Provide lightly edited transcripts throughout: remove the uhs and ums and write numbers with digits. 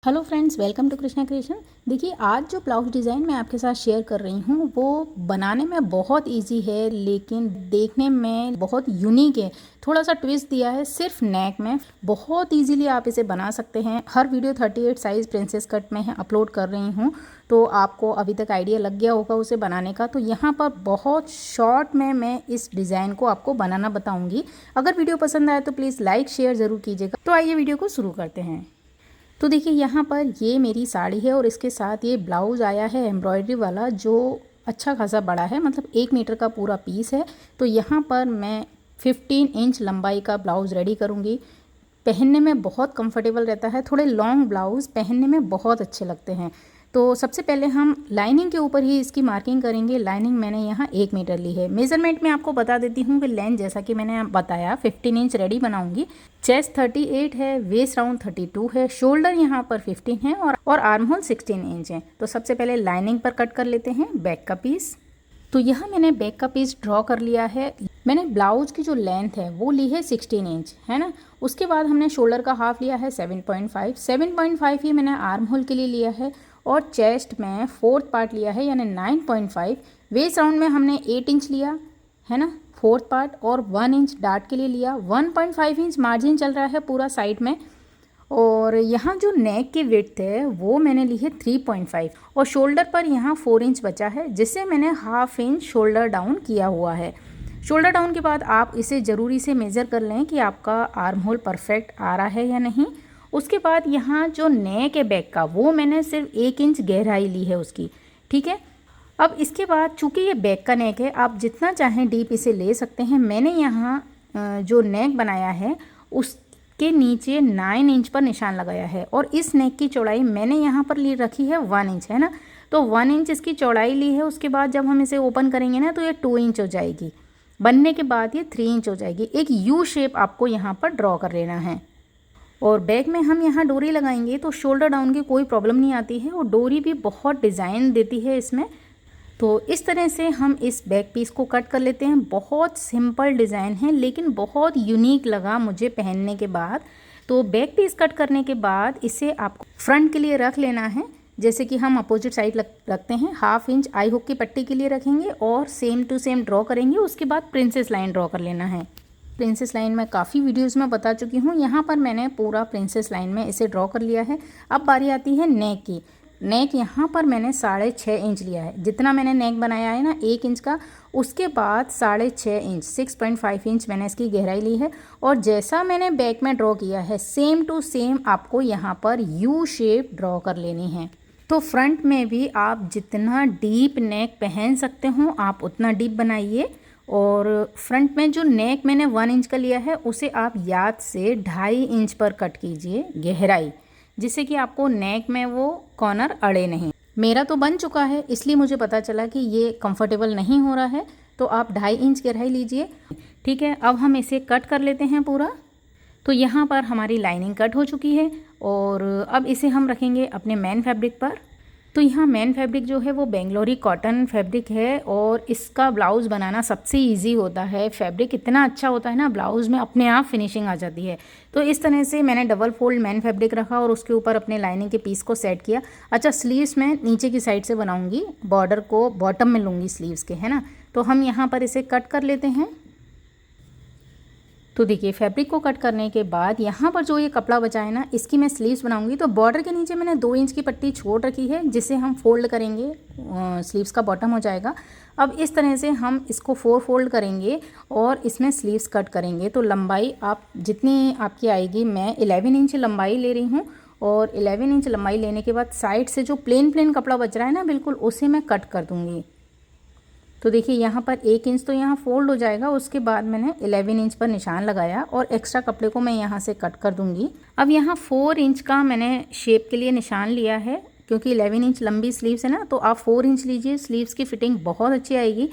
Hello friends, welcome to Krishna creation. देखिए, आज जो ब्लाउज डिज़ाइन मैं आपके साथ शेयर कर रही हूँ वो बनाने में बहुत इजी है, लेकिन देखने में बहुत यूनिक है। थोड़ा सा ट्विस्ट दिया है सिर्फ नेक में। बहुत इजीली आप इसे बना सकते हैं। हर वीडियो 38 साइज़ प्रिंसेस कट में है, अपलोड कर रही हूँ, तो आपको अभी तक आइडिया लग गया होगा उसे बनाने का। तो यहाँ पर बहुत शॉर्ट में मैं इस डिज़ाइन को आपको बनाना बताऊँगी। अगर वीडियो पसंद आए तो प्लीज़ लाइक शेयर ज़रूर कीजिएगा। तो आइए वीडियो को शुरू करते हैं। तो देखिए, यहाँ पर ये मेरी साड़ी है और इसके साथ ये ब्लाउज़ आया है एम्ब्रॉयडरी वाला, जो अच्छा खासा बड़ा है, मतलब 1 मीटर का पूरा पीस है। तो यहाँ पर मैं 15 इंच लंबाई का ब्लाउज़ रेडी करूँगी। पहनने में बहुत कंफर्टेबल रहता है। थोड़े लॉन्ग ब्लाउज़ पहनने में बहुत अच्छे लगते हैं। तो सबसे पहले हम लाइनिंग के ऊपर ही इसकी मार्किंग करेंगे। लाइनिंग मैंने यहाँ 1 मीटर ली है। मेज़रमेंट में आपको बता देती हूँ कि लेंथ जैसा कि मैंने बताया 15 इंच रेडी बनाऊंगी। चेस्ट 38 है, वेस्ट राउंड 32 है, शोल्डर यहाँ पर 15 है और आर्म होल 16 इंच है। तो सबसे पहले लाइनिंग पर कट कर लेते हैं बैक का पीस। तो यहाँ मैंने बैक का पीस ड्रॉ कर लिया है। मैंने ब्लाउज की जो लेंथ है वो ली है 16 इंच, है ना। उसके बाद हमने शोल्डर का हाफ लिया है 7.5 ही मैंने आर्म होल के लिए लिया है। और चेस्ट में 4th पार्ट लिया है यानी 9.5। वेस्ट राउंड में हमने 8 इंच लिया है ना, 4th पार्ट, और 1 इंच डार्ट के लिए लिया। 1.5 इंच मार्जिन चल रहा है पूरा साइड में। और यहाँ जो नेक की विड्थ है वो मैंने ली है 3.5 और शोल्डर पर यहाँ 4 इंच बचा है, जिससे मैंने हाफ इंच शोल्डर डाउन किया हुआ है। शोल्डर डाउन के बाद आप इसे ज़रूरी से मेज़र कर लें कि आपका आर्म होल परफेक्ट आ रहा है या नहीं। उसके बाद यहाँ जो नेक है बैक का, वो मैंने सिर्फ 1 इंच गहराई ली है उसकी, ठीक है। अब इसके बाद चूँकि ये बैक का नेक है, आप जितना चाहें डीप इसे ले सकते हैं। मैंने यहाँ जो नेक बनाया है उसके नीचे 9 इंच पर निशान लगाया है और इस नेक की चौड़ाई मैंने यहाँ पर ली रखी है 1 इंच, है ना। तो 1 इंच इसकी चौड़ाई ली है। उसके बाद जब हम इसे ओपन करेंगे ना तो ये 2 इंच हो जाएगी। बनने के बाद ये 3 इंच हो जाएगी। एक यू शेप आपको यहाँ पर ड्रॉ कर लेना है। और बैक में हम यहाँ डोरी लगाएंगे तो शोल्डर डाउन की कोई प्रॉब्लम नहीं आती है और डोरी भी बहुत डिज़ाइन देती है इसमें। तो इस तरह से हम इस बैक पीस को कट कर लेते हैं। बहुत सिंपल डिज़ाइन है लेकिन बहुत यूनिक लगा मुझे पहनने के बाद। तो बैक पीस कट करने के बाद इसे आपको फ्रंट के लिए रख लेना है। जैसे कि हम अपोजिट साइड रखते हैं, हाफ इंच आई हुक की पट्टी के लिए रखेंगे और सेम टू सेम ड्रॉ करेंगे। उसके बाद प्रिंसेस लाइन ड्रॉ कर लेना है। प्रिंसेस लाइन में काफ़ी वीडियोस में बता चुकी हूँ। यहाँ पर मैंने पूरा प्रिंसेस लाइन में इसे ड्रॉ कर लिया है। अब बारी आती है नेक की। नेक यहाँ पर मैंने 6.5 इंच लिया है। जितना मैंने नेक बनाया है ना 1 इंच का, उसके बाद 6.5 इंच 6.5 इंच मैंने इसकी गहराई ली है। और जैसा मैंने बैक में ड्रॉ किया है सेम टू सेम आपको यहाँ पर यू शेप ड्रॉ कर लेनी है। तो फ्रंट में भी आप जितना डीप नेक पहन सकते हो आप उतना डीप बनाइए। और फ्रंट में जो नेक मैंने 1 इंच का लिया है उसे आप याद से 2.5 इंच पर कट कीजिए गहराई, जिससे कि आपको नेक में वो कॉर्नर अड़े नहीं। मेरा तो बन चुका है इसलिए मुझे पता चला कि ये कंफर्टेबल नहीं हो रहा है, तो आप 2.5 इंच गहराई लीजिए, ठीक है। अब हम इसे कट कर लेते हैं पूरा। तो यहाँ पर हमारी लाइनिंग कट हो चुकी है और अब इसे हम रखेंगे अपने मेन फैब्रिक पर। तो यहाँ मेन फैब्रिक जो है वो बेंगलोरी कॉटन फैब्रिक है और इसका ब्लाउज़ बनाना सबसे इजी होता है। फैब्रिक इतना अच्छा होता है ना, ब्लाउज़ में अपने आप फिनिशिंग आ जाती है। तो इस तरह से मैंने डबल फोल्ड मेन फैब्रिक रखा और उसके ऊपर अपने लाइनिंग के पीस को सेट किया। अच्छा, स्लीव्स मैं नीचे की साइड से बनाऊँगी, बॉर्डर को बॉटम में लूँगी स्लीव्स के, है ना। तो हम यहाँ पर इसे कट कर लेते हैं। तो देखिए, फैब्रिक को कट करने के बाद यहाँ पर जो ये कपड़ा बचा है ना, इसकी मैं स्लीव्स बनाऊंगी। तो बॉर्डर के नीचे मैंने 2 इंच की पट्टी छोड़ रखी है, जिसे हम फोल्ड करेंगे, स्लीव्स का बॉटम हो जाएगा। अब इस तरह से हम इसको 4 फोल्ड करेंगे और इसमें स्लीव्स कट करेंगे। तो लंबाई आप जितनी आपकी आएगी, मैं 11 इंच लंबाई ले रही हूँ। और 11 इंच लंबाई लेने के बाद साइड से जो प्लेन कपड़ा बच रहा है ना, बिल्कुल उसे मैं कट कर दूँगी। तो देखिए, यहाँ पर 1 इंच तो यहाँ फोल्ड हो जाएगा। उसके बाद मैंने 11 इंच पर निशान लगाया और एक्स्ट्रा कपड़े को मैं यहाँ से कट कर दूँगी। अब यहाँ 4 इंच का मैंने शेप के लिए निशान लिया है, क्योंकि 11 इंच लंबी स्लीव्स है ना, तो आप 4 इंच लीजिए। स्लीव्स की फिटिंग बहुत अच्छी आएगी।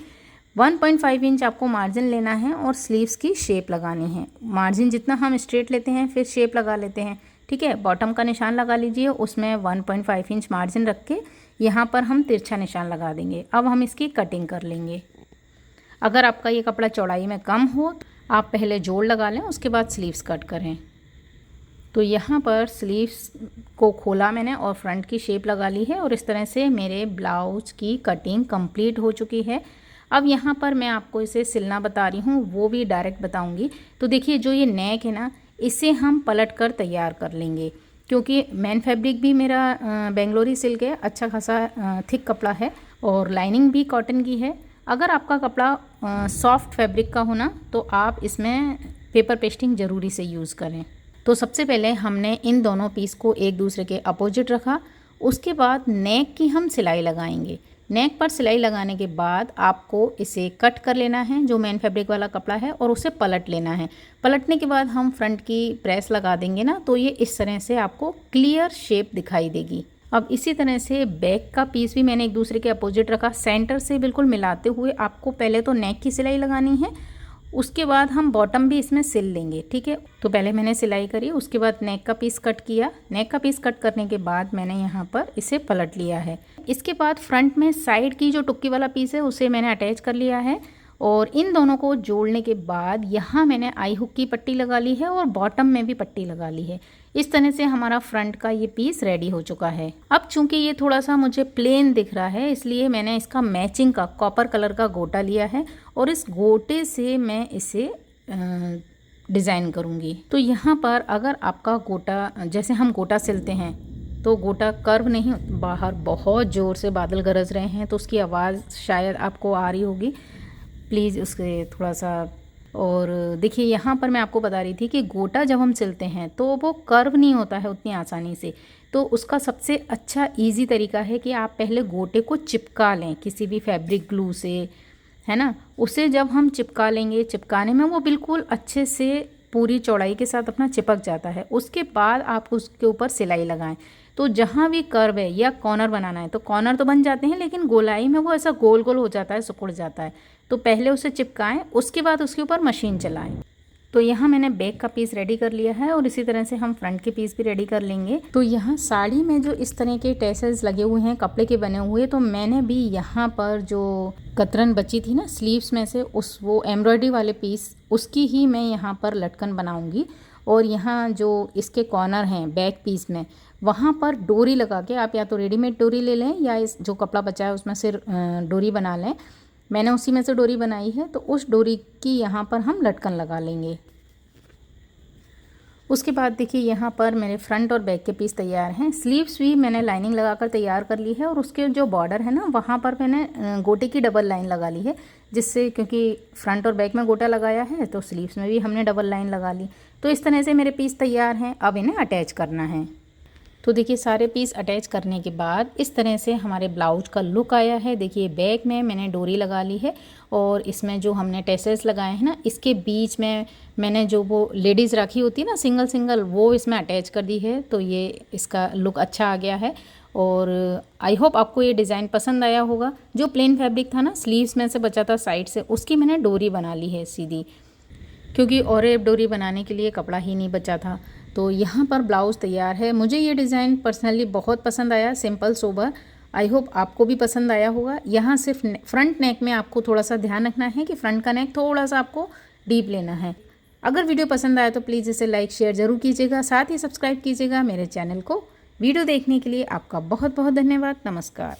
1.5 इंच आपको मार्जिन लेना है और स्लीव्स की शेप लगानी है। मार्जिन जितना हम स्ट्रेट लेते हैं फिर शेप लगा लेते हैं, ठीक है। बॉटम का निशान लगा लीजिए, उसमें 1.5 इंच मार्जिन रख के यहाँ पर हम तिरछा निशान लगा देंगे। अब हम इसकी कटिंग कर लेंगे। अगर आपका ये कपड़ा चौड़ाई में कम हो तो आप पहले जोड़ लगा लें, उसके बाद स्लीव्स कट करें। तो यहाँ पर स्लीव्स को खोला मैंने और फ्रंट की शेप लगा ली है और इस तरह से मेरे ब्लाउज की कटिंग कंप्लीट हो चुकी है। अब यहाँ पर मैं आपको इसे सिलना बता रही हूँ, वो भी डायरेक्ट बताऊँगी। तो देखिए जो ये नेक है ना, इसे हम पलट कर तैयार कर लेंगे, क्योंकि मेन फैब्रिक भी मेरा बेंगलोरी सिल्क है, अच्छा खासा थिक कपड़ा है और लाइनिंग भी कॉटन की है। अगर आपका कपड़ा सॉफ्ट फैब्रिक का हो ना, तो आप इसमें पेपर पेस्टिंग ज़रूरी से यूज़ करें। तो सबसे पहले हमने इन दोनों पीस को एक दूसरे के अपोजिट रखा। उसके बाद नेक की हम सिलाई लगाएंगे। नेक पर सिलाई लगाने के बाद आपको इसे कट कर लेना है, जो मेन फैब्रिक वाला कपड़ा है, और उसे पलट लेना है। पलटने के बाद हम फ्रंट की प्रेस लगा देंगे ना, तो ये इस तरह से आपको क्लियर शेप दिखाई देगी। अब इसी तरह से बैक का पीस भी मैंने एक दूसरे के अपोजिट रखा। सेंटर से बिल्कुल मिलाते हुए आपको पहले तो नेक की सिलाई लगानी है, उसके बाद हम बॉटम भी इसमें सिल लेंगे, ठीक है। तो पहले मैंने सिलाई करी, उसके बाद नेक का पीस कट किया। नेक का पीस कट करने के बाद मैंने यहाँ पर इसे पलट लिया है। इसके बाद फ्रंट में साइड की जो टुक्की वाला पीस है उसे मैंने अटैच कर लिया है और इन दोनों को जोड़ने के बाद यहाँ मैंने आई हुक की पट्टी लगा ली है और बॉटम में भी पट्टी लगा ली है। इस तरह से हमारा फ्रंट का ये पीस रेडी हो चुका है। अब चूंकि ये थोड़ा सा मुझे प्लेन दिख रहा है, इसलिए मैंने इसका मैचिंग का कॉपर कलर का गोटा लिया है और इस गोटे से मैं इसे डिज़ाइन करूँगी। तो यहाँ पर अगर आपका गोटा, जैसे हम गोटा सिलते हैं तो गोटा कर्व नहीं, बाहर बहुत ज़ोर से बादल गरज रहे हैं तो उसकी आवाज़ शायद आपको आ रही होगी, प्लीज़ उसके थोड़ा सा। और देखिए यहाँ पर मैं आपको बता रही थी कि गोटा जब हम सिलते हैं तो वो कर्व नहीं होता है उतनी आसानी से। तो उसका सबसे अच्छा इजी तरीका है कि आप पहले गोटे को चिपका लें किसी भी फैब्रिक ग्लू से, है ना। उसे जब हम चिपका लेंगे, चिपकाने में वो बिल्कुल अच्छे से पूरी चौड़ाई के साथ अपना चिपक जाता है। उसके बाद आप उसके ऊपर सिलाई लगाएं। तो जहाँ भी कर्व है या कॉर्नर बनाना है तो कॉर्नर तो बन जाते हैं, लेकिन गोलाई में वो ऐसा गोल गोल हो जाता है, सिकुड़ जाता है। तो पहले उसे चिपकाएं, उसके बाद उसके ऊपर मशीन चलाएं। तो यहाँ मैंने बैक का पीस रेडी कर लिया है और इसी तरह से हम फ्रंट के पीस भी रेडी कर लेंगे। तो यहाँ साड़ी में जो इस तरह के टैसल्स लगे हुए हैं कपड़े के बने हुए, तो मैंने भी यहाँ पर जो कतरन बची थी ना स्लीव्स में से, उस वो एम्ब्रॉयडरी वाले पीस, उसकी ही मैं यहाँ पर लटकन बनाऊँगी। और यहाँ जो इसके कॉर्नर हैं बैक पीस में, वहाँ पर डोरी लगा के, आप या तो रेडीमेड डोरी ले लें या इस जो कपड़ा बचा है उसमें से डोरी बना लें। मैंने उसी में से डोरी बनाई है, तो उस डोरी की यहाँ पर हम लटकन लगा लेंगे। उसके बाद देखिए यहाँ पर मेरे फ्रंट और बैक के पीस तैयार हैं। स्लीव्स भी मैंने लाइनिंग लगाकर तैयार कर ली है और उसके जो बॉर्डर है ना, वहाँ पर मैंने गोटे की डबल लाइन लगा ली है, जिससे, क्योंकि फ्रंट और बैक में गोटा लगाया है तो स्लीव्स में भी हमने डबल लाइन लगा ली। तो इस तरह से मेरे पीस तैयार हैं। अब इन्हें अटैच करना है। तो देखिए सारे पीस अटैच करने के बाद इस तरह से हमारे ब्लाउज का लुक आया है। देखिए बैक में मैंने डोरी लगा ली है और इसमें जो हमने टैसल्स लगाए हैं ना, इसके बीच में मैंने जो वो लेडीज़ राखी होती है ना सिंगल सिंगल, वो इसमें अटैच कर दी है। तो ये इसका लुक अच्छा आ गया है और आई होप आपको ये डिज़ाइन पसंद आया होगा। जो प्लेन फैब्रिक था ना स्लीव्स में से बचा था साइड से, उसकी मैंने डोरी बना ली है सीधी, क्योंकि और एक डोरी बनाने के लिए कपड़ा ही नहीं बचा था। तो यहाँ पर ब्लाउज़ तैयार है। मुझे ये डिज़ाइन पर्सनली बहुत पसंद आया, सिंपल सोबर। आई होप आपको भी पसंद आया होगा। यहाँ सिर्फ फ्रंट नेक में आपको थोड़ा सा ध्यान रखना है कि फ्रंट का नेक थोड़ा सा आपको डीप लेना है। अगर वीडियो पसंद आया तो प्लीज़ इसे लाइक शेयर ज़रूर कीजिएगा, साथ ही सब्सक्राइब कीजिएगा मेरे चैनल को। वीडियो देखने के लिए आपका बहुत बहुत धन्यवाद। नमस्कार।